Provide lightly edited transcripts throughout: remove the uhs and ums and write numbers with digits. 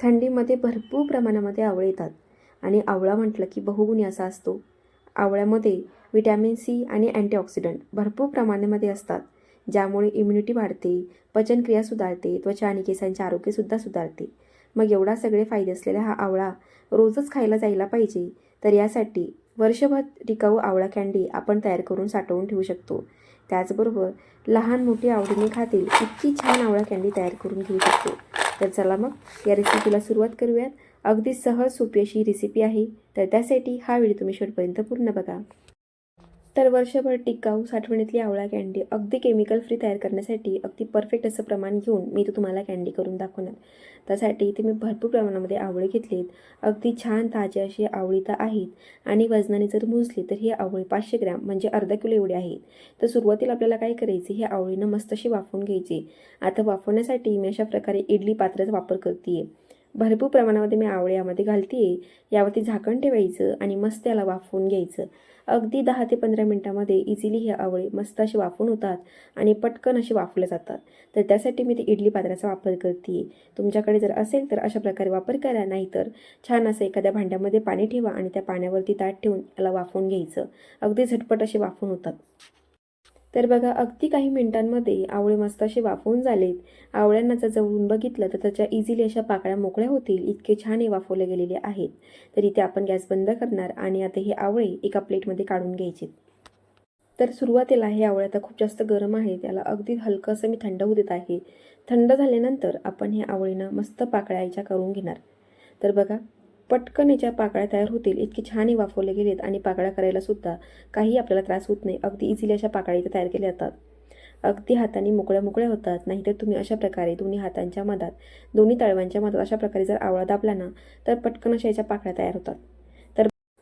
थंडीमध्ये भरपूर प्रमाणामध्ये आवळे येतात आणि आवळा म्हटलं की बहुगुणी असा असतो. आवळ्यामध्ये व्हिटॅमिन सी आणि अँटीऑक्सिडंट भरपूर प्रमाणामध्ये असतात, ज्यामुळे इम्युनिटी वाढते, पचनक्रिया सुधारते, त्वचा आणि केसांचे आरोग्यसुद्धा सुधारते. मग एवढा सगळे फायदे असलेला हा आवळा रोजच खायला जायला पाहिजे. तर यासाठी वर्षभर टिकाऊ आवळा कँडी आपण तयार करून साठवून ठेवू शकतो. त्याचबरोबर लहान मोठी आवडीने खातील इतकी छान आवळा कँडी तयार करून घेऊ शकतो. तर चला मग या रेसिपीला सुरुवात करूयात. अगदी सहज सोपी अशी रेसिपी आहे. तर त्यासाठी हा व्हिडिओ तुम्ही शेवटपर्यंत पूर्ण बघा. तर वर्षभर टिकाऊ साठवणीतली आवळा कँडी अगदी केमिकल फ्री तयार करण्यासाठी अगदी परफेक्ट असं प्रमाण घेऊन मी तुम्हाला कँडी करून दाखवणार. त्यासाठी इथे मी भरपूर प्रमाणामध्ये आवळे घेतलेत. अगदी छान ताजे असे आवळी तर आहेत आणि वजनाने जर मोजली तर ही आवळी 500 ग्रॅम म्हणजे अर्धा किलो एवढे आहेत. तर सुरुवातीला आपल्याला काय करायचे, ही आवळीनं मस्त अशी वाफवून घ्यायची. आता वाफवण्यासाठी मी अशा प्रकारे इडली पात्राचा वापर करते. भरपूर प्रमाणामध्ये मी आवळे यामध्ये घालते. यावरती झाकण ठेवायचं आणि मस्त याला वाफवून घ्यायचं. अगदी 10 ते 15 मिनिटांमध्ये इझिली हे आवळे मस्त असे वाफून होतात आणि पटकन असे वाफले जातात. तर त्यासाठी मी ते इडली पात्राचा वापर करते. तुमच्याकडे जर असेल तर अशा प्रकारे वापर करा, नाहीतर छान असं एखाद्या भांड्यामध्ये पाणी ठेवा आणि त्या पाण्यावरती ताट ठेवून याला वाफवून घ्यायचं. अगदी झटपट असे वाफून होतात. तर बघा अगदी काही मिनिटांमध्ये आवळे मस्त असे वाफवून झालेत. आवळ्यांना जर जवळून बघितलं तर त्याच्या इझिली अशा पाकळ्या मोकळ्या होतील, इतके छान हे वाफवले गेलेले आहेत. तर इथे आपण गॅस बंद करणार आणि आता हे आवळे एका प्लेटमध्ये काढून घ्यायचे. तर सुरुवातीला हे आवळे आता खूप जास्त गरम आहे, त्याला अगदी हलकं असं मी थंड होऊ देत आहे. थंड झाल्यानंतर आपण हे आवळीनं मस्त पाकळ्या करून घेणार. तर बघा पटकन याच्या पाकळ्या तयार होतील, इतके छान हे वाफवले गेलेत आणि पाकळ्या करायला सुद्धा काही आपल्याला त्रास होत नाही. अगदी इझिली अशा पाकळ्या इथे तयार केल्या जातात. अगदी हाताने मोकळ्या मोकळ्या होतात. नाहीतर तुम्ही अशा प्रकारे दोन्ही हातांच्या मधात, दोन्ही तळव्यांच्या मधात अशा प्रकारे जर आवळा दाबला ना तर पटकन अशा याच्या पाकळ्या तयार होतात.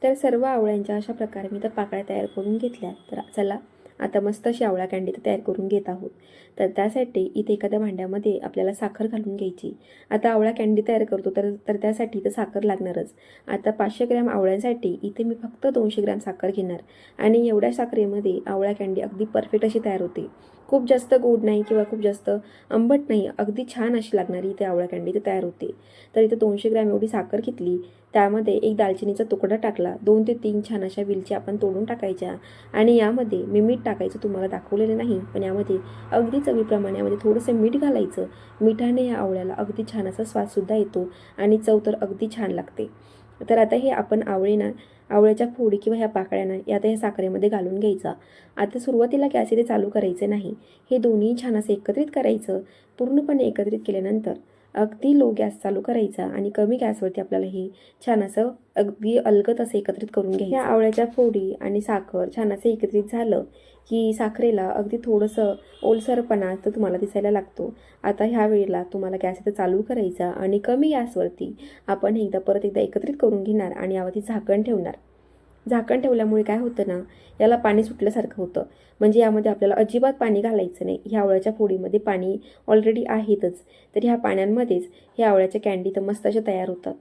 तर सर्व आवळ्यांच्या अशा प्रकारे मी तर पाकळ्या तयार करून घेतल्या. तर चला आता मस्त अशी आवळा कँडी तयार करून घेत आहोत. तर त्यासाठी इथे एखाद्या भांड्यामध्ये आपल्याला साखर घालून घ्यायची. आता आवळा कँडी तयार करतो तर त्यासाठी तर साखर लागणारच. आता 500 ग्रॅम आवळ्यांसाठी इथे मी फक्त 200 ग्रॅम साखर घेणार आणि एवढ्या साखरेमध्ये आवळा कँडी अगदी परफेक्ट अशी तयार होते. खूप जास्त गोड नाही किंवा खूप जास्त आंबट नाही, अगदी छान अशी लागणारी इथे आवळा कँडी तयार होते. तर इथे 200 ग्रॅम एवढी साखर घेतली. त्यामध्ये एक दालचिनीचा तुकडा टाकला, 2 ते 3 छान अशा वेलच्या आपण तोडून टाकायच्या आणि यामध्ये मी मीठ टाकायचं तुम्हाला दाखवलेलं नाही, पण यामध्ये अगदी चवीप्रमाणे यामध्ये थोडंसं मीठ घालायचं. मिठाने या आवळ्याला अगदी छान असा स्वादसुद्धा येतो आणि चव तर अगदी छान लागते. तर आता हे आपण आवळ्याच्या फोडी किंवा ह्या पाकळ्यांना आता ह्या साखरेमध्ये घालून घ्यायचा. आता सुरुवातीला गॅस इथे चालू करायचे नाही, हे दोन्ही छान असं एकत्रित करायचं. पूर्णपणे एकत्रित केल्यानंतर अगदी लो गॅस चालू करायचा आणि कमी गॅसवरती आपल्याला हे छान असं अगदी अलगद असं एकत्रित करून घ्यायचं. ह्या आवळ्याच्या फोडी आणि साखर छान असं एकत्रित झालं की साखरेला अगदी थोडंसं ओलसरपणा तर तुम्हाला दिसायला लागतो. आता ह्या वेळेला तुम्हाला गॅस इथं चालू करायचा आणि कमी गॅसवरती आपण परत एकदा एकत्रित करून घेणार आणि यावरती झाकण ठेवणार. झाकण ठेवल्यामुळे काय होतं ना, याला पाणी सुटल्यासारखं होतं. म्हणजे यामध्ये आपल्याला अजिबात पाणी घालायचं नाही. ह्या आवळ्याच्या फोडीमध्ये पाणी ऑलरेडी आहेतच. तर ह्या पाण्यांमध्येच ह्या आवळ्याच्या कँडी तर मस्त अशा तयार होतात.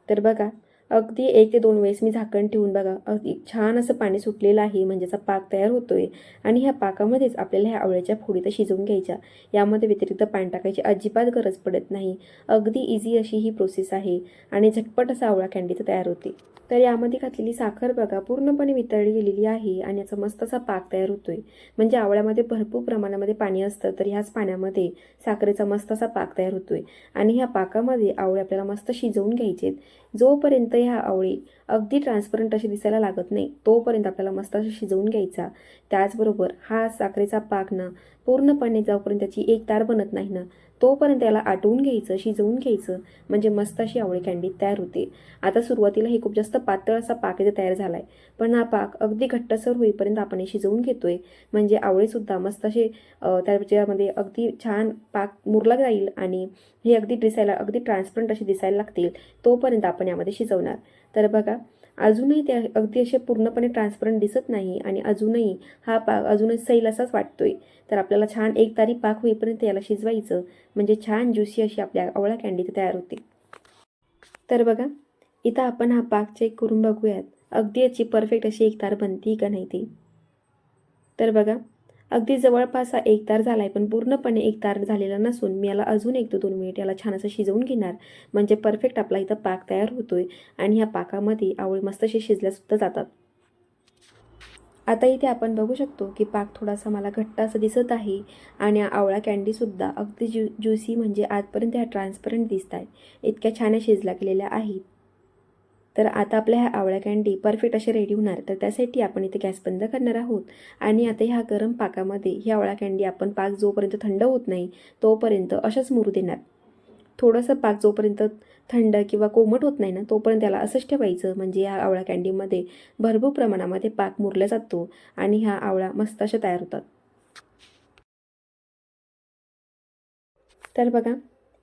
तर बघा अगदी 1 ते 2 वेळेस मी झाकण ठेवून बघा अगदी छान असं पाणी सुटलेलं आहे, म्हणजे असा पाक तयार होतोय. आणि ह्या पाकामध्येच आपल्याला ह्या आवळ्याच्या फोडी तर शिजवून घ्यायच्या. यामध्ये व्यतिरिक्त पाणी टाकायची अजिबात गरज पडत नाही. अगदी इझी अशी ही प्रोसेस आहे आणि झटपट असा आवळा कँडी तर तयार होते. तर यामध्ये घातलेली साखर बघा पूर्णपणे वितळली गेलेली आहे आणि याचा मस्त असा पाक तयार होतोय. म्हणजे आवळ्यामध्ये भरपूर प्रमाणामध्ये पाणी असतं, तर ह्याच पाण्यामध्ये साखरेचा मस्त असा पाक तयार होतोय. आणि ह्या पाकामध्ये आवळे आपल्याला मस्त शिजवून घ्यायचेत. जोपर्यंत ह्या आवळी अगदी ट्रान्सपरंट अशी दिसायला लागत नाही तोपर्यंत आपल्याला मस्त असा शिजवून घ्यायचा. त्याचबरोबर हा साखरेचा पाक ना पूर्णपणे जोपर्यंत त्याची एक तार बनत नाही ना तोपर्यंत याला आटवून घ्यायचं, शिजवून घ्यायचं, म्हणजे मस्त अशी आवळी कँडी तयार होते. आता सुरुवातीला हे खूप जास्त पातळ असा पाक इथे तयार झाला आहे, पण हा पाक अगदी घट्टसर होईपर्यंत आपण हे शिजवून घेतोय. म्हणजे आवळेसुद्धा मस्त असे त्याच्यामध्ये अगदी छान पाक मुरला जाईल आणि हे अगदी दिसायला अगदी ट्रान्सपरंट असे दिसायला लागतील तोपर्यंत आपण यामध्ये शिजवणार. तर बघा अजूनही ते अगदी असे पूर्णपणे ट्रान्सपरंट दिसत नाही आणि अजूनही हा पाक अजूनही सैल असाच वाटतोय. तर आपल्याला छान एक तारी पाक होईपर्यंत याला शिजवायचं, म्हणजे छान ज्युसी अशी आपल्या आवळा कँडी तयार होते. तर बघा इथं आपण हा पाक चेक करून बघूयात, अगदी याची परफेक्ट अशी एक तार बनती का नाही ती. तर बघा अगदी जवळपास हा 1 तार झाला आहे, पण पूर्णपणे 1 तार झालेला नसून मी याला अजून 1 ते 2 मिनिट याला छान असं शिजवून घेणार. म्हणजे परफेक्ट आपला इथं पाक तयार होतोय आणि ह्या पाकामध्ये आवळे मस्त असे शिजल्यासुद्धा जातात. आता इथे आपण बघू शकतो की पाक थोडासा मला घट्ट असं दिसत आहे आणि आवळा कँडीसुद्धा अगदी ज्युसी म्हणजे आजपर्यंत ह्या ट्रान्सपरंट दिसत आहेत. इतक्या छान शिजल्या गेलेल्या आहेत. तर आता आपल्या ह्या आवळा कँडी परफेक्ट असे रेडी होणार. तर त्यासाठी आपण इथे गॅस बंद करणार आहोत आणि आता ह्या गरम पाकामध्ये ही आवळा कँडी आपण पाक जोपर्यंत थंड होत नाही तोपर्यंत अशाच मुरू देणार. थोडंसं पाक जोपर्यंत थंड किंवा कोमट होत नाही ना तोपर्यंत त्याला असंच ठेवायचं. म्हणजे ह्या आवळा कँडीमध्ये भरपूर प्रमाणामध्ये पाक मुरला जातो आणि ह्या आवळा मस्त अशा तयार होतात. तर बघा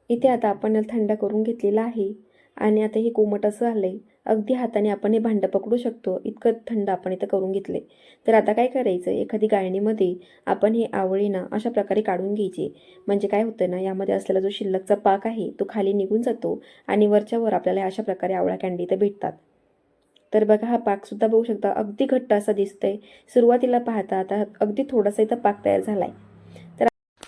इथे आता आपण थंड करून घेतलेला आहे आणि आता हे कोमट असं आलंय. अगदी हाताने आपण हे भांडं पकडू शकतो इतकं थंड आपण इथं करून घेतले. तर आता काय करायचं, एखादी गाळणीमध्ये आपण हे आवळे ना अशा प्रकारे काढून घ्यायचे. म्हणजे काय होतं ना, यामध्ये असलेला जो शिल्लकचा पाक आहे तो खाली निघून जातो आणि वरच्यावर आपल्याला अशा प्रकारे आवळा कँडी इथं भेटतात. तर बघा हा पाकसुद्धा बघू शकता अगदी घट्ट असा दिसतंय. सुरुवातीला पाहता आता अगदी थोडासा इथं पाक तयार झालाय.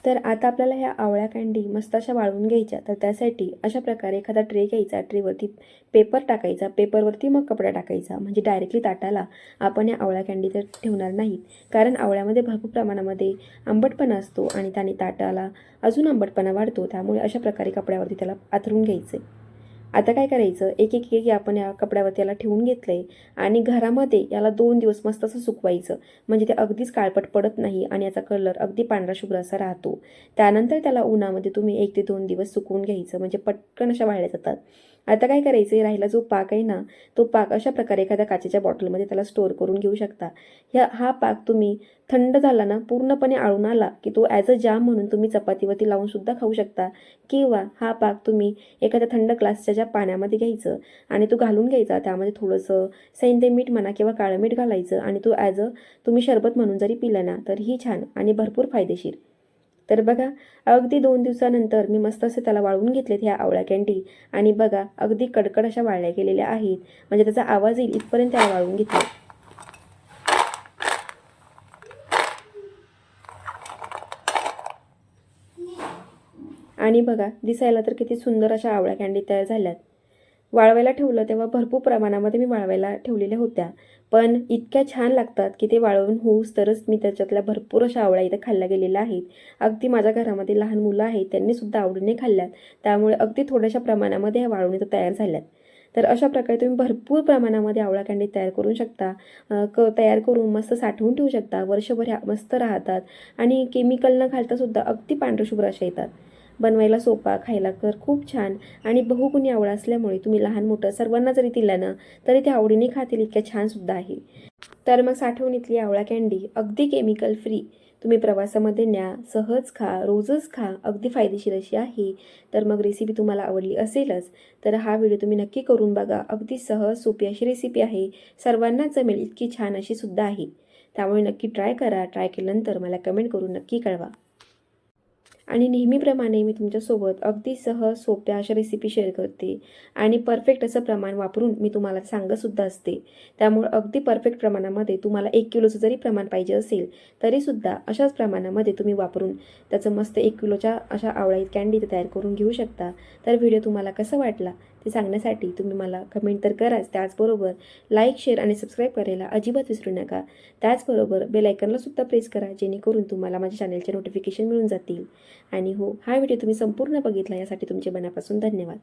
तर आता आपल्याला ह्या आवळ्या कँडी मस्त अशा वाळवून घ्यायच्या. तर त्यासाठी अशा प्रकारे एखादा ट्रे घ्यायचा, ट्रेवरती पेपर टाकायचा, पेपरवरती मग कपडा टाकायचा. म्हणजे डायरेक्टली ताटाला आपण या आवळ्या कँडी तर ठेवणार नाहीत, कारण आवळ्यामध्ये भरपूर प्रमाणामध्ये आंबटपणा असतो आणि त्याने ताटाला अजून आंबटपणा वाढतो. त्यामुळे अशा प्रकारे कपड्यावरती त्याला आथरून घ्यायचे. आता काय करायचं, एक एक एक आपण या कपड्यावरती याला ठेवून घेतलंय आणि घरामध्ये याला 2 दिवस मस्त असं सुकवायचं. म्हणजे ते अगदीच काळपट पडत नाही आणि याचा कलर अगदी पांढरा शुभ्र असा राहतो. त्यानंतर त्याला उन्हामध्ये तुम्ही 1 ते 2 दिवस सुकवून घ्यायचं. म्हणजे पटकन अशा वाळल्या जातात. आता काय करायचं, राहिला जो पाक आहे ना तो पाक अशा प्रकारे एखाद्या काचेच्या बॉटलमध्ये त्याला स्टोअर करून घेऊ शकता. हा पाक तुम्ही थंड झाला ना, पूर्णपणे आळून आला की तो ॲज अ जाम म्हणून तुम्ही चपातीवरती लावून सुद्धा खाऊ शकता. किंवा हा पाक तुम्ही एखाद्या थंड ग्लासच्या ज्या पाण्यामध्ये घ्यायचं आणि तो घालून घ्यायचा. त्यामध्ये थोडंसं सैंधव मीठ म्हणा किंवा काळं मीठ घालायचं आणि तो ॲज अ तुम्ही सरबत म्हणून जरी पिलं ना तरीही छान आणि भरपूर फायदेशीर. तर बघा अगदी 2 दिवसानंतर मी मस्त असे त्याला वाळवून घेतलेत ह्या आवळ्या कँडी आणि बघा अगदी कडकड अशा वाळल्या गेलेल्या आहेत. म्हणजे त्याचा आवाज येईल इथपर्यंत त्याला वाळवून घेतले. आणि बघा दिसायला तर किती सुंदर अशा आवळ्या कँडी तयार झाल्यात. वाळवायला ठेवलं तेव्हा भरपूर प्रमाणामध्ये मी वाळवायला ठेवलेल्या होत्या, पण इतक्या छान लागतात की ते वाळवून होऊस तरच मी त्याच्यातल्या भरपूर अशा आवळ्या इथं खाल्ल्या गेलेल्या आहेत. अगदी माझ्या घरामध्ये लहान मुलं आहेत, त्यांनी सुद्धा आवडीने खाल्ल्यात. त्यामुळे अगदी थोड्याशा प्रमाणामध्ये ह्या वाळवून इथं तयार झाल्यात. तर अशा प्रकारे तुम्ही भरपूर प्रमाणामध्ये आवळा कँडी तयार करू शकता. तयार करून मस्त साठवून ठेवू शकता. वर्षभर ह्या मस्त राहतात आणि केमिकल न घालता सुद्धा अगदी पांढरशुभ्र अशा येतात. बनवायला सोपा, खायला तर खूप छान आणि बहुगुणी आवळा असल्यामुळे तुम्ही लहान मोठं सर्वांना जरी दिला ना तरी ते आवडीने खातील इतक्या छान सुद्धा आहे. तर मग साठवणीतली आवळा कँडी अगदी केमिकल फ्री तुम्ही प्रवासामध्ये न्या, सहज खा, रोजच खा, अगदी फायदेशीर अशी आहे. तर मग रेसिपी तुम्हाला आवडली असेलच तर हा व्हिडिओ तुम्ही नक्की करून बघा. अगदी सहज सोपी अशी रेसिपी आहे, सर्वांनाच जमेल इतकी छान अशी सुद्धा आहे. त्यामुळे नक्की ट्राय करा. ट्राय केल्यानंतर मला कमेंट करून नक्की कळवा. आणि नेहमीप्रमाणे मी तुमच्यासोबत अगदी सहज सोप्या अशा रेसिपी शेअर करते आणि परफेक्ट असं प्रमाण वापरून मी तुम्हाला सांगतसुद्धा असते. त्यामुळे अगदी परफेक्ट प्रमाणामध्ये तुम्हाला 1 किलोचं जरी प्रमाण पाहिजे असेल तरीसुद्धा अशाच प्रमाणामध्ये तुम्ही वापरून त्याचं मस्त 1 किलोच्या अशा आवळा कँडी तयार करून घेऊ शकता. तर व्हिडिओ तुम्हाला कसा वाटला ते सांगण्यासाठी तुम्ही मला कमेंट तर कराच. त्याचबरोबर लाईक, शेअर आणि सबस्क्राईब करायला अजिबात विसरू नका. त्याचबरोबर बेल आयकॉनला सुद्धा प्रेस करा, जेणेकरून तुम्हाला माझ्या चॅनलचे नोटिफिकेशन मिळून जातील. आणि हो, हा व्हिडिओ तुम्ही संपूर्ण बघितला यासाठी तुमचे मनापासून धन्यवाद.